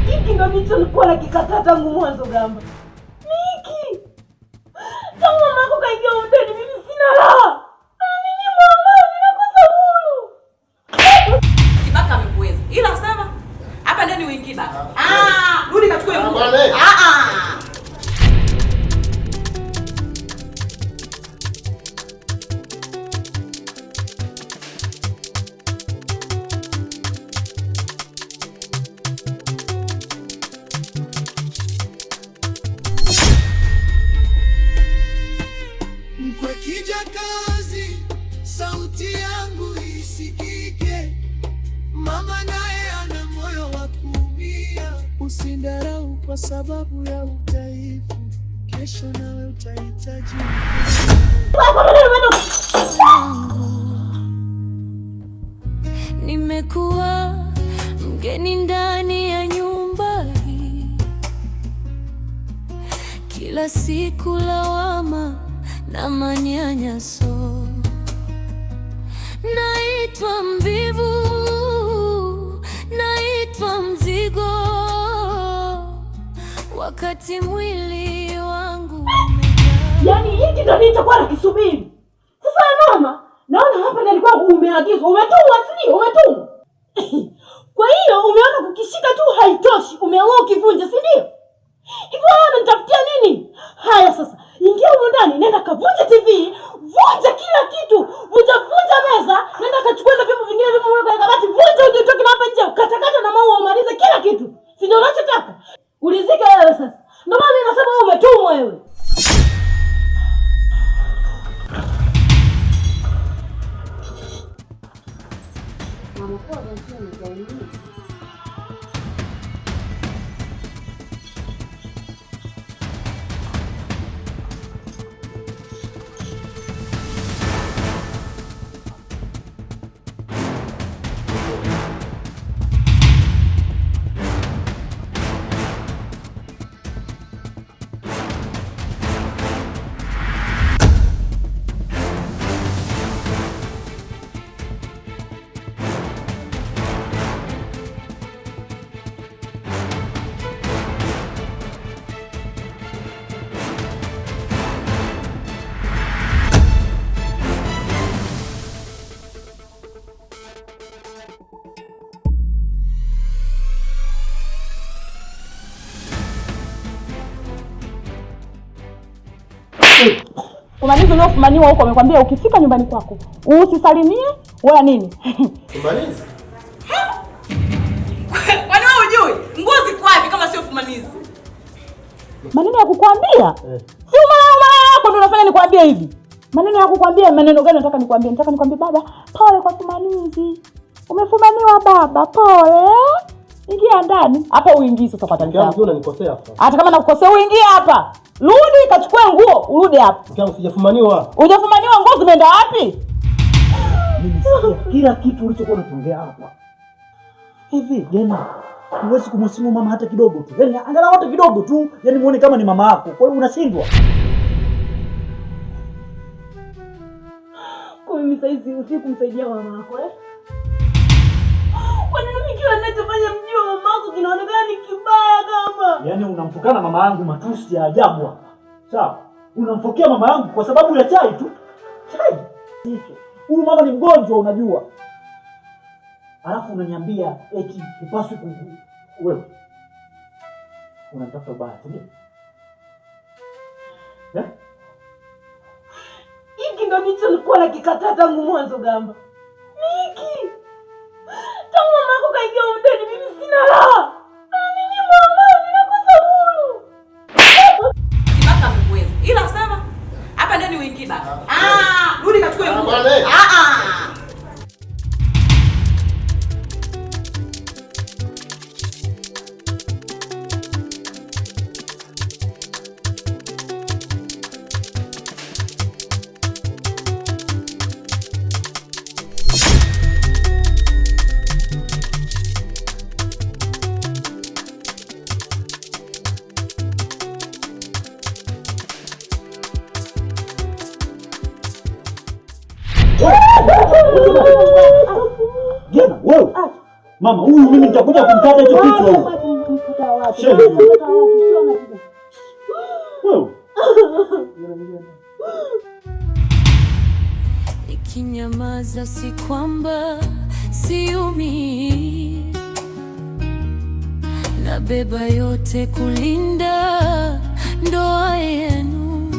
Hiki ndo nicho nilikuwa nakikataa tangu mwanzo Gamba. Niki. Tangu mamako kaingia ndani mimi sina raha. Nini mama, ninakosa huru. Kibaka amekuweza. Ila sema hapa ndani uingie baba. Rudi kachukue nguo. Sauti yangu isikike, mama naye ana moyo wa kuumia. Usidharau kwa sababu ya udhaifu, kesho nawe utahitaji. Nimekuwa mgeni ndani ya nyumba hii, kila siku lawama na manyanyaso. Naitwa mvivu, naitwa mzigo, wakati mwili wangu yaani hiki ndo nilichokuwa nakisubiri. Sasa mama, naona hapa nilikuwa umeagizwa, umetumwa sio? Umetumwa. Kwa hiyo umeona kukishika tu haitoshi, umeamua ukivunje, si ndio? Hivyo wewe unanitafutia nini? Haya sasa, ingia huko ndani, nenda kavunja TV, vunja kila kitu, vunja meza, nenda kachukua na vyombo vingine vya mweka kwa kabati, vunja uje utoke na hapa nje, katakata na maua umalize kila kitu. Si ndio unachotaka? Ulizike wewe sasa. Ndio maana ninasema wewe umetumwa wewe. Mama kwa nini unajaribu? Fumanizi uliofumaniwa huko amekwambia ukifika nyumbani kwako usisalimie wala nini? Fumanizi? Kwani wewe hujui? Nguo ziko wapi kama sio fumanizi? Maneno ya kukwambia? Si mama yako ndio unafanya nikwambie hivi. Maneno ya kukwambia, maneno gani nataka nikwambie? Nataka nikwambie baba, pole kwa fumanizi. Umefumaniwa baba, pole. Ingia ndani. Hapa uingie sasa kwa taarifa. Yangu unanikosea hapa. Hata kama nakukosea uingie hapa. Rudi kachukue nguo, urudi hapa. Kama sijafumaniwa. Hujafumaniwa, nguo zimeenda wapi? Mimi sikia kila kitu ulichokuwa unatongea hapa. Hivi, Jena, huwezi kumheshimu mama hata kidogo tu. Yaani angalau hata kidogo tu, yaani muone kama ni mama yako. Kwa hiyo unashindwa. Kwa mimi saizi usiku kumsaidia mama yako Kwa nini mimi kila ninachofanya mjua mama yako kinaonekana ni kibaya kama? Yaani unamtukana mama yangu matusi ya ajabu hapa. Sawa? Unamfokea mama yangu kwa sababu ya chai tu. Chai. Hicho. Huyu mama ni mgonjwa unajua. Alafu unaniambia eti upaswi wewe. Unatafuta baya, sio? Hiki ndo nicho nilikuwa nakikataa tangu mwanzo Gamba. Niki. Tangu mamako kaingia ndani mimi sina raha. Nini mama, ninakosa huru. Kibaka amekuweza. Ila sema hapa ndani uingie baba. Rudi kachukue nguo. Jena, wewe. Mama, huyu mimi nitakuja kumkata hicho kichwa huyu. mtoto wa watu. Mtoto wa watu sio anapiga. Wewe. Ikinyamaza si kwamba siumi, nabeba yote kulinda ndoa yenu,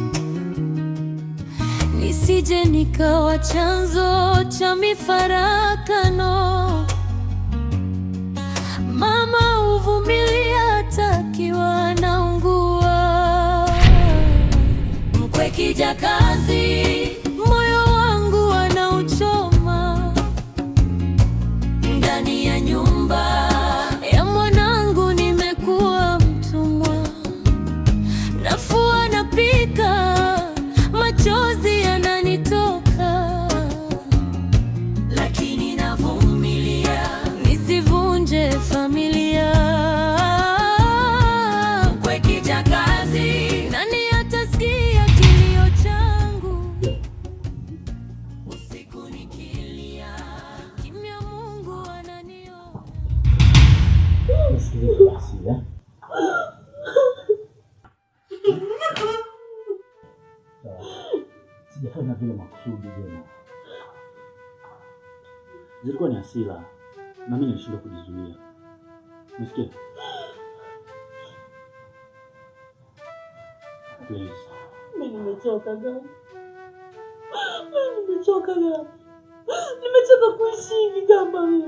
nisije nikawa chanzo cha mifarakano. Mama uvumilia takiwa anaungua, mkwe kijakazi moyo wangu anauchoma, ndani ya nyumba ya mwanangu nimekuwa mtumwa, nafua napika machozi yananitoka, lakini navumilia nisivunje familia. Mkwe kijakazi, nani atasikia kilio changu usiku nikilia, kimya Mungu ananiona. Nisikilize basi, sijafanya vile makusudi Gema. Zilikuwa ni hasira na mimi nilishindwa kujizuia. Umesikia? Please. Mimi nimechoka gani? Nimechoka kuishi hivi kama wewe.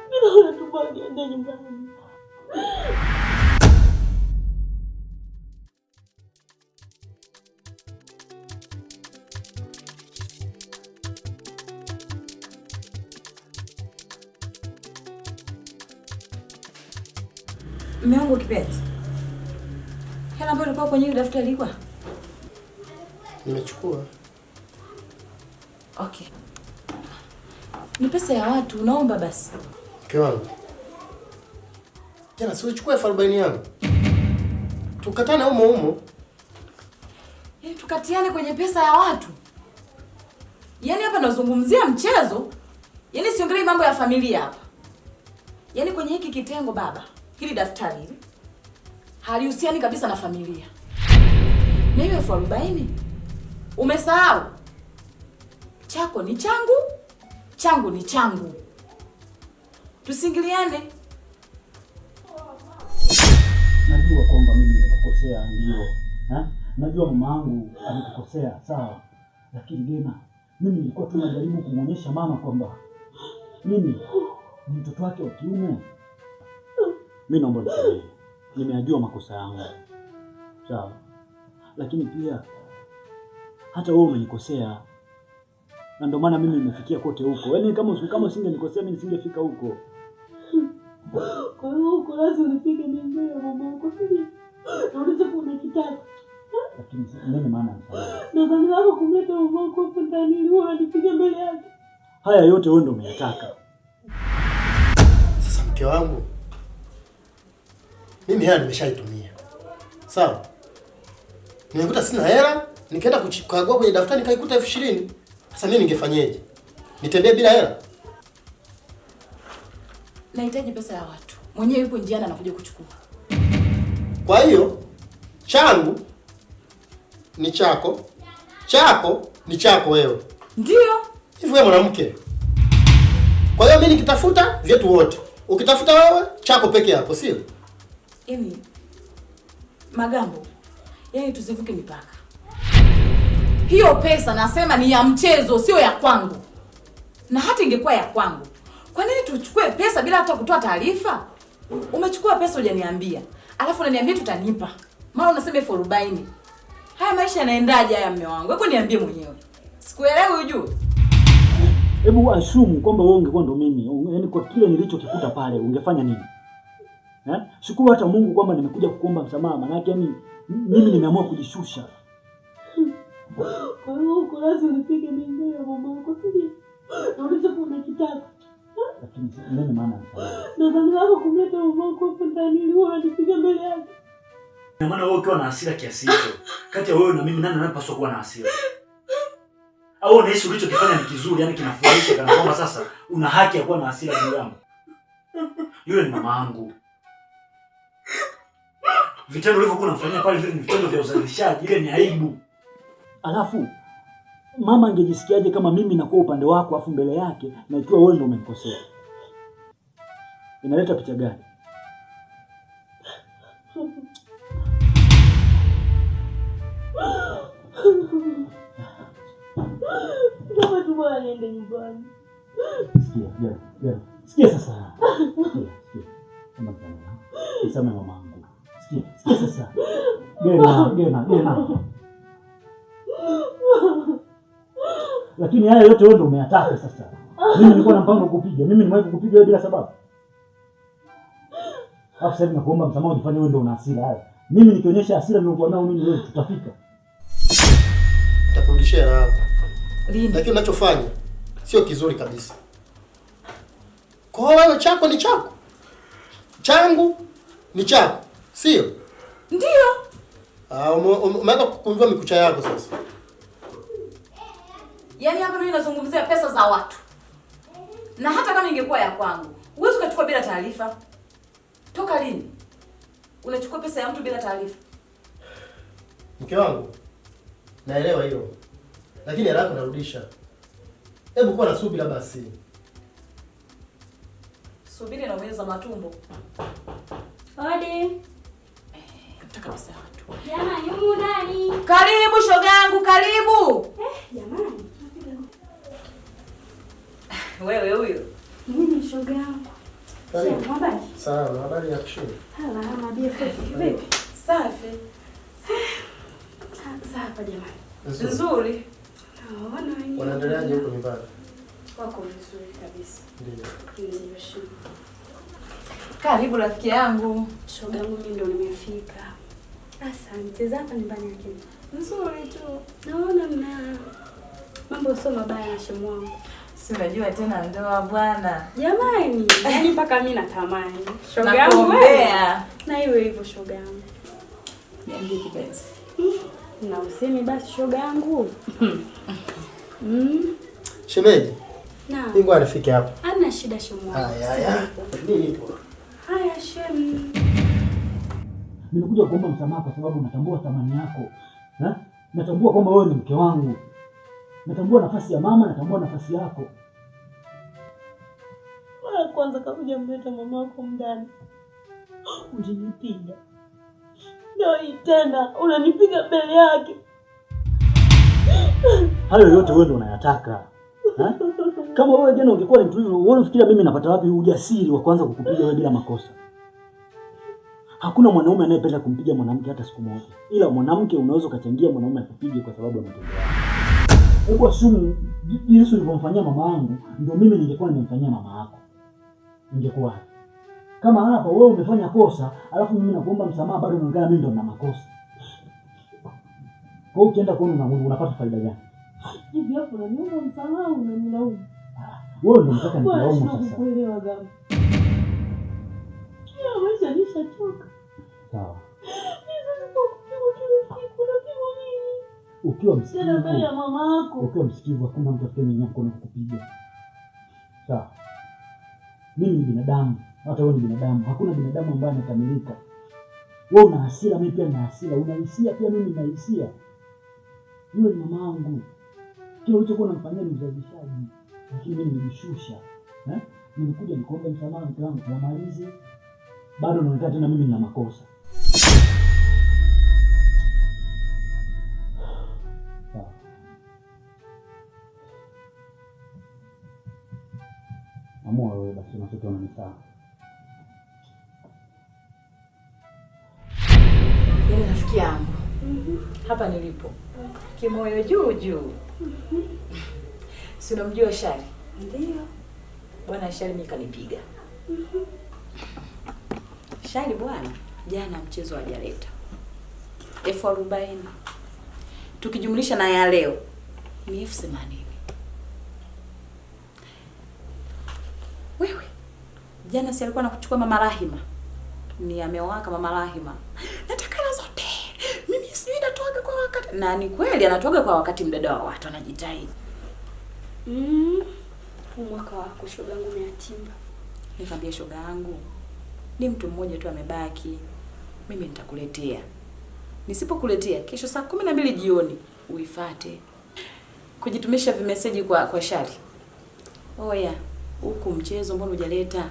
Mimi naona tu bado niende nyumbani. Mume wangu kipenzi, hela ambayo ilikuwa kwenye ile daftari ilikuwa? Nimechukua. Okay. Ni pesa ya watu, naomba basi. Mke wangu, jana si ulichukua 40 yangu? Tukatane humo. Yaani tukatiane kwenye pesa ya watu? Yaani hapa nazungumzia mchezo? Yaani siongelei mambo ya familia hapa. Yaani kwenye hiki kitengo baba, hili daftari hili halihusiani kabisa na familia. Na hiyo 40 umesahau? Chako ni changu, changu ni changu. Tusingiliane. Najua kwamba mimi nimekukosea ndio. Najua mama yangu amekukosea sawa. Lakini Gema, mimi nilikuwa tu najaribu kumuonyesha mama kwamba mimi ni mtoto wake wa kiume. Mimi naomba nisamehe. Nimejua makosa yangu. Sawa. Lakini pia hata wewe umenikosea. Na ndio maana mimi nimefikia kote huko. Yaani kama usingenikosea mimi nisingefika huko. Kwa hiyo huko lazima unipige mbele mama yako sije. Unaweza kunitaka. Lakini nini maana msamaha? Nadhani wako kumleta mama yako hapo ndani ili unipige mbele yake. Haya yote wewe ndio umeyataka. Sasa mke wangu, mimi hela nimeshaitumia. Sawa? Nimekuta sina hela, nikaenda kukagua kwenye daftari nikaikuta 20,000. Sasa mimi ningefanyaje? Nitembee bila hela? Nahitaji pesa ya watu. Mwenyewe yupo njiani anakuja kuchukua. Kwa hiyo changu ni chako, chako ni chako wewe. Ndio. Hivi wewe mwanamke. Kwa hiyo mimi nikitafuta vyetu wote. Ukitafuta wewe chako peke yako, sio? Yaani Magambo, yaani tusivuke mipaka. Hiyo pesa nasema ni ya mchezo, sio ya kwangu. Na hata ingekuwa ya kwangu, kwa nini tuchukue pesa bila hata kutoa taarifa? Umechukua pesa hujaniambia, alafu unaniambia tutanipa. Mara unasema 40. Haya maisha yanaendaje haya mume wangu? Hebu niambie mwenyewe. Sikuelewi ujue. Hebu assume kwamba wewe ungekuwa ndo mimi. Yaani kwa kile nilichokikuta pale ungefanya nini? Shukuru hata Mungu kwamba nimekuja kukuomba msamaha, maana yake yani mimi nimeamua kujishusha. Kwa hiyo huko lazima unipige mbele mama yako sije. Unaweza kunitaka. Lakini nini maana msamaha? Nadhani wako kumleta mama yako hapo ndani ili unipige mbele yake. Na maana wewe ukiwa na hasira kiasi hicho, kati ya wewe na mimi nani anapaswa kuwa na hasira? Au unaishi ulichokifanya ni kizuri, yani kinafurahisha kana kwamba sasa una haki ya kuwa na hasira juu yangu? Yule ni mama yangu. Vitendo ulivyokuwa unafanyia pale vile ni vitendo vya uzalishaji, ile ni aibu. Alafu mama angejisikiaje kama mimi nakuwa upande wako afu mbele yake na ikiwa wewe ndio umemkosea? Inaleta picha gani? Kama tu bwana niende nyumbani. Sikia sasa. Sikia. Kama kana. Niseme mamangu. Sikia sasa. Gena. Lakini haya yote wewe ndio umeyataka sasa. Mimi nilikuwa na mpango kukupiga. Mimi nimewahi kukupiga wewe bila sababu. Alafu sasa nakuomba msamaha ujifanye wewe ndio una hasira haya. Mimi nikionyesha hasira nilikuwa nao mimi wewe tutafika. Nitakurudishia hela yako. Lini? Lakini unachofanya sio kizuri kabisa. Kwa wewe chako ni chako. Changu ni chako. Sio? Ndio. Umeanza kukunjua mikucha yako sasa. Yaani hapa mimi nazungumzia pesa za watu. Na hata kama ingekuwa ya kwangu, huwezi ukachukua bila taarifa. Toka lini unachukua pesa ya mtu bila taarifa? Mke wangu, naelewa hilo. Lakini hela yako narudisha. Hebu kuwa na subira basi. Subiri na uweza matumbo. Hodi. Nataka pesa ya watu. Jamani, humu ndani. Karibu shogangu, karibu. Jamani. Wewe huyo. Mimi shoga yangu. Karibu. Habari? Sawa, habari ya shule. Salama, BFF. Vipi? Safi. Sawa jamani. Nzuri. Naona wengi. Wanaendeleaje huko nyumbani? Wako vizuri kabisa. Ndio. Ndio shoga. Karibu rafiki yangu. Shoga yangu mimi ndo nimefika. Asante. Zapa nyumbani yake. Nzuri tu. Naona mna mambo sio mabaya na shemu wangu. Si unajua tena ndoa bwana. Jamani, yaani mpaka mimi natamani. Shoga yangu Nakuombea. na iwe hivyo shoga yangu. Niambie kipenzi. Na usemi basi shoga yangu. Shemeji, Na. Mungu anifike hapa. Ana shida shemu wangu. Haya. Nini ipo? Haya shemu. Nimekuja kuomba msamaha kwa sababu natambua thamani yako. Natambua kwamba wewe ni mke wangu. Natambua nafasi ya mama, natambua nafasi yako. Mara kwanza kabla mleta mama wako ndani. Ulinipiga. Leo hii tena unanipiga mbele yake. Hayo yote wewe ndio unayataka. Kama wewe jana ungekuwa ni mtulivu, wewe unafikiria mimi napata wapi ujasiri wa kwanza kukupiga wewe bila makosa? Hakuna mwanaume anayependa kumpiga mwanamke hata siku moja. Ila mwanamke unaweza ukachangia mwanaume akupige kwa sababu ya matendo yako. Hebu assume jinsi ulivyomfanyia mama yangu ndio mimi ningekuwa nimemfanyia mama yako. Ingekuwa kama hapa wewe umefanya kosa, alafu mimi nakuomba msamaha bado unaongea mimi ndo nina makosa. Kwa hiyo ukienda kuona unapata faida gani? Hivi hapo unaniomba msamaha unanilaumu. Wewe ndio unataka nilaumu sasa. Kuelewa gamu. Ya maisha nishachoka. Sawa. Ukiwa msikivu. Tena mbele ya mama yako. Ukiwa msikivu hakuna mtu atakayenyanyua mkono kukupiga. Sawa. Mimi ni binadamu, hata wewe ni binadamu. Hakuna binadamu ambaye amekamilika. Wewe una hasira, mimi pia nina hasira. Una hisia pia mimi nina hisia. Yule ni mama yangu. Kile ulichokuwa unamfanyia ni uzalishaji. Lakini mimi nimeshusha. Nilikuja nikuombe msamaha mke wangu tunamalize. Bado naonekana tena mimi nina makosa. Amua wewe basi unatoka na misaa. Yaani rafiki yangu. Hapa nilipo. Kimoyo juu juu. Si unamjua Shari? Ndio. Bwana Shari mimi kanipiga. Shari bwana, jana mchezo hajaleta 40,000. Tukijumlisha na ya leo ni 80,000. Wewe jana si alikuwa anakuchukua mama Rahima? Ni amewaka mama Rahima. Nataka hela zote. Mimi si natoaga kwa wakati. Na ni kweli anatoaga kwa wakati, mdada wa watu anajitahidi. Mwaka wako shoga yangu umeatimba. Nikamwambia shoga yangu, ni mtu mmoja tu amebaki. mimi nitakuletea. Nisipokuletea kesho saa 12 jioni uifate. Kujitumisha vimeseji kwa Shari. Oya, huku mchezo mbona hujaleta?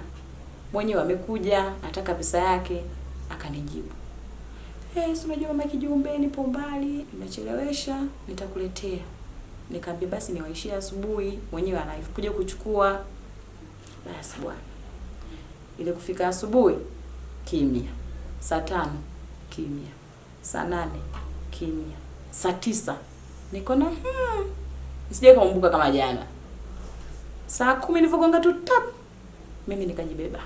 Mwenyewe amekuja, nataka pesa yake, akanijibu. Si unajua mama Kijumbe nipo mbali, nimechelewesha, nitakuletea. Nikamwambia basi niwaishie asubuhi, mwenyewe anakuja kuchukua. Basi bwana. Ile kufika asubuhi kimya. Saa 5 kimya. Saa 8 kimya. Saa 9 niko na nisije kaumbuka kama jana. Saa 10 nilipogonga tu tap, mimi nikajibeba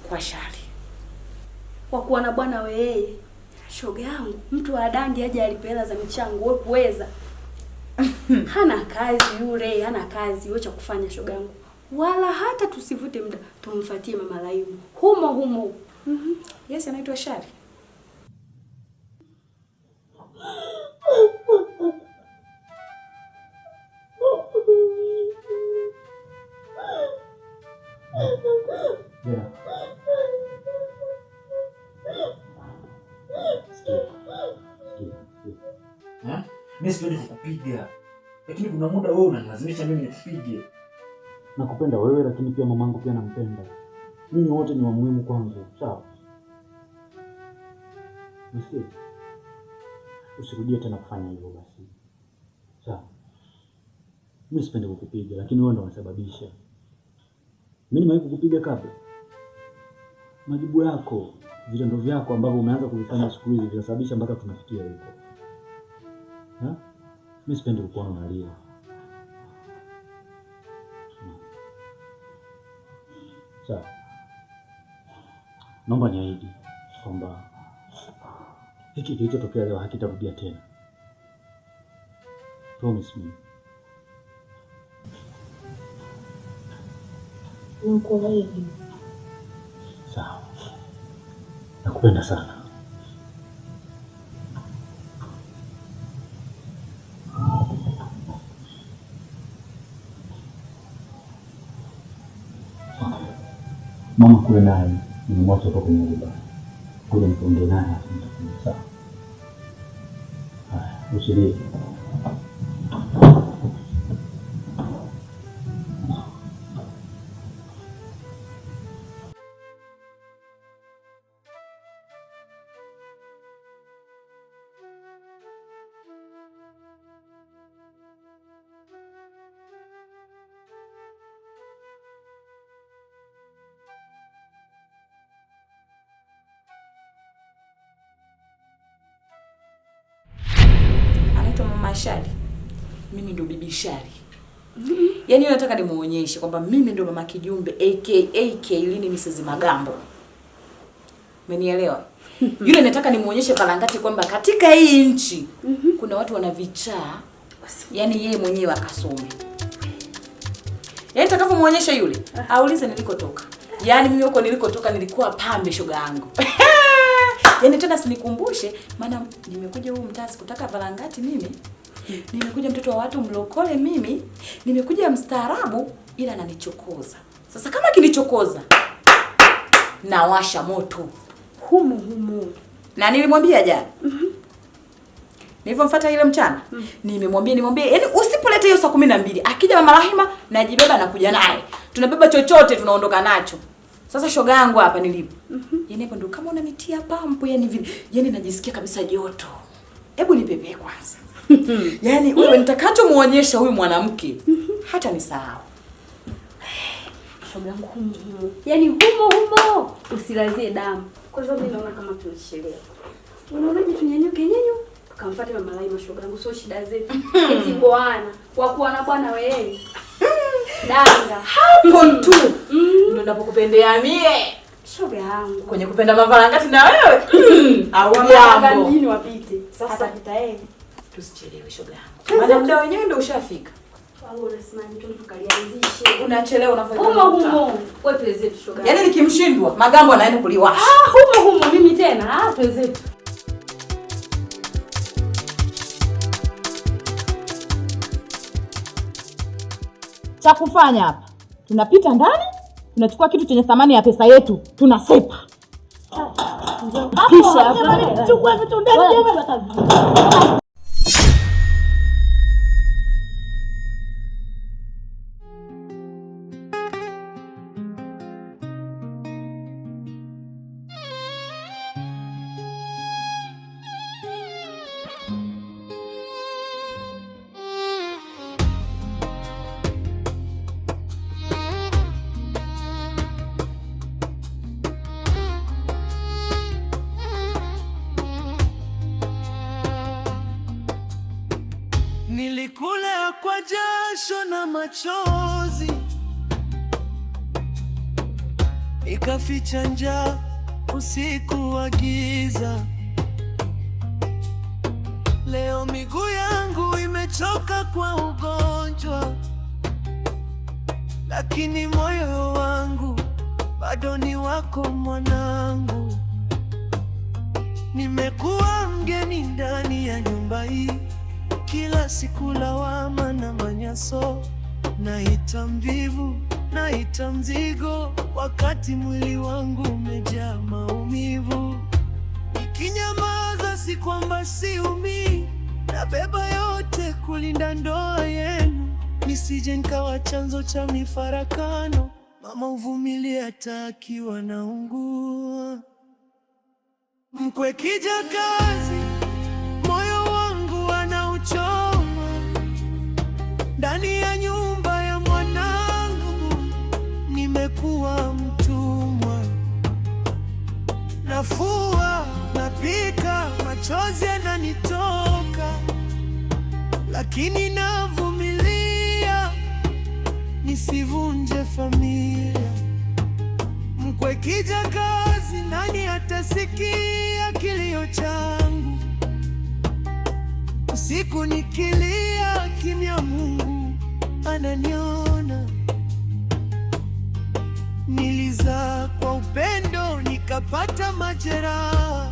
kwa Shari. Kwa kuwa na bwana wewe, shoga yangu, mtu wa dangi aje alipela za michango wewe kuweza. Hana kazi yule, hana kazi wewe cha kufanya shoga yangu. Wala hata tusivute muda tumfuatie mama Laimu. Humo. Yes, anaitwa Shari. Mimi siwezi kukupiga. Lakini kuna muda wewe unanilazimisha mimi nikupige. Nakupenda wewe lakini pia mamangu pia nampenda. Ninyi wote ni wa muhimu kwangu, sawa? Msikie. Usirudie tena kufanya hivyo basi. Sawa? Mimi sipendi kukupiga lakini wewe ndo unasababisha. Mimi nimewahi kukupiga kabla. Majibu yako, vitendo vyako ambavyo umeanza kuvifanya siku hizi vinasababisha mpaka tunafikia huko. Mimi sipendi kukuona unalia. Sawa. Naomba niahidi kwamba hiki kilichotokea leo hakitarudia tena. Promise me. Nakuahidi. Sawa. Nakupenda sana. Mama kule naye nimemwacha hapo kwenye nyumba. Kule niponge naye hapo. Sawa. Usilie. Mama Shari. Mimi ndo bibi Shari. Yaani nataka nimuonyeshe kwamba mimi ndo mama Kijumbe aka Lini Mrs. Magambo. Umenielewa? Yule nataka nimuonyeshe Kalangati kwamba katika hii nchi kuna watu wanavichaa. Yaani yeye mwenyewe akasome. Yaani nitakapomuonyesha yule, aulize nilikotoka. Yaani mimi huko nilikotoka nilikuwa pambe shoga yangu. Yaani tena sinikumbushe maana nimekuja huu mtaa sikutaka Valangati mimi. Nimekuja mtoto wa watu mlokole mimi, nimekuja mstaarabu ila ananichokoza. Sasa kama kinichokoza nawasha moto Humo. Na nilimwambia jana. Nilipomfuata ile mchana, nimemwambia yaani usipoleta hiyo saa 12 akija mama Rahima najibeba na kuja naye. Tunabeba chochote tunaondoka nacho. Sasa shoga yangu hapa nilipo. Yaani hapo ndo kama unanitia pampu yani vile. Yaani najisikia kabisa joto. Hebu nipepe kwanza. Yaani wewe nitakachomuonyesha huyu mwanamke hata nisahau. Shoga yangu humo. Yaani humo. Usilazie damu. Kwa sababu mimi naona kama tunachelewa. Unaonaje tunyanyuke tukamfuate mama Laima shoga yangu sio shida zetu. Eti bwana, kwa kuwa na bwana wewe. Danga. Hapo tu. Ndio ninapokupendea mie. Shoga yangu. Kwenye kupenda Mavalangati na wewe. Au jambo. Mjini wapite. Sasa hata kitaeni. Tusichelewe shoga yangu. Maana muda wenyewe ndio ushafika. Wangu unasimama tu tukalianzishe. Unachelewa unafanya. Humo. Wewe tueleze shoga. Yaani nikimshindwa Magambo anaenda kuliwasha. Humo mimi tena. Tueleze. Cha kufanya hapa, tunapita ndani, tunachukua kitu chenye thamani ya pesa yetu, tunasepa. Kisha jamani, chukua vitu ndani jamani. Nilikula kwa jasho na machozi, nikaficha njaa usiku wa giza. Leo miguu yangu imechoka kwa ugonjwa, lakini moyo wangu bado ni wako mwanangu. Nimekuwa mgeni ndani ya nyumba hii, kila siku lawama na manyanyaso. Naita mvivu, naita mzigo, wakati mwili wangu umejaa maumivu. Nikinyamaza si kwamba siumii, nabeba yote kulinda ndoa yenu, nisije nikawa chanzo cha mifarakano. Mama uvumilie hata akiwa naungua. Mkwe kijakazi, moyo wangu anauchoma. Ndani ya nyumba ya mwanangu nimekuwa mtumwa. Nafua, napika, machozi yananitoka, lakini navumilia nisivunje familia. Mkwe kijakazi, nani atasikia kilio changu? Usiku nikilia kimya, Mungu ananiona. Nilizaa kwa upendo, nikapata majeraha.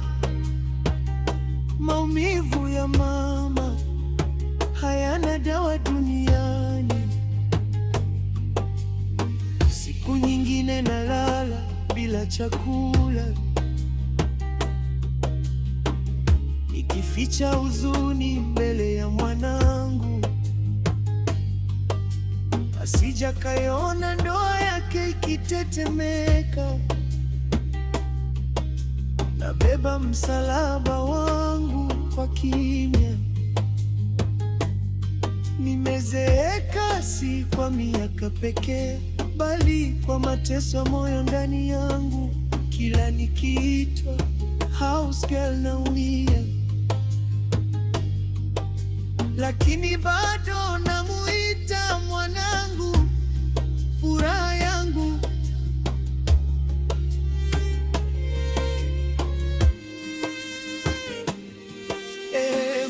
Maumivu ya mama hayana dawa duniani. Siku nyingine nalala bila chakula, nikificha huzuni mbele ya mwanangu, asija kaiona ndoa yake ikitetemeka. Nabeba msalaba wangu kwa kimya. Nimezeeka si kwa miaka pekee, bali kwa mateso ya moyo ndani yangu. Kila nikiitwa house girl naumia, lakini bado namuita mwanangu, furaha yangu.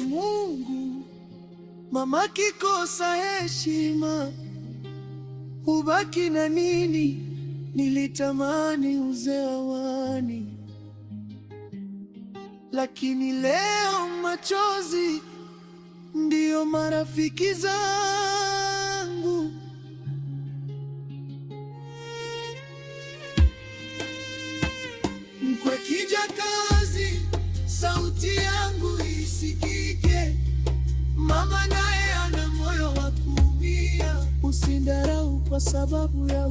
Mungu, mama kikosa heshima, ubaki na nini? Nilitamani uzewani, lakini leo machozi ndiyo marafiki zangu. Mkwe kijakazi, sauti yangu isikike. Mama naye ana moyo wa kuumia, usidharau kwa sababu ya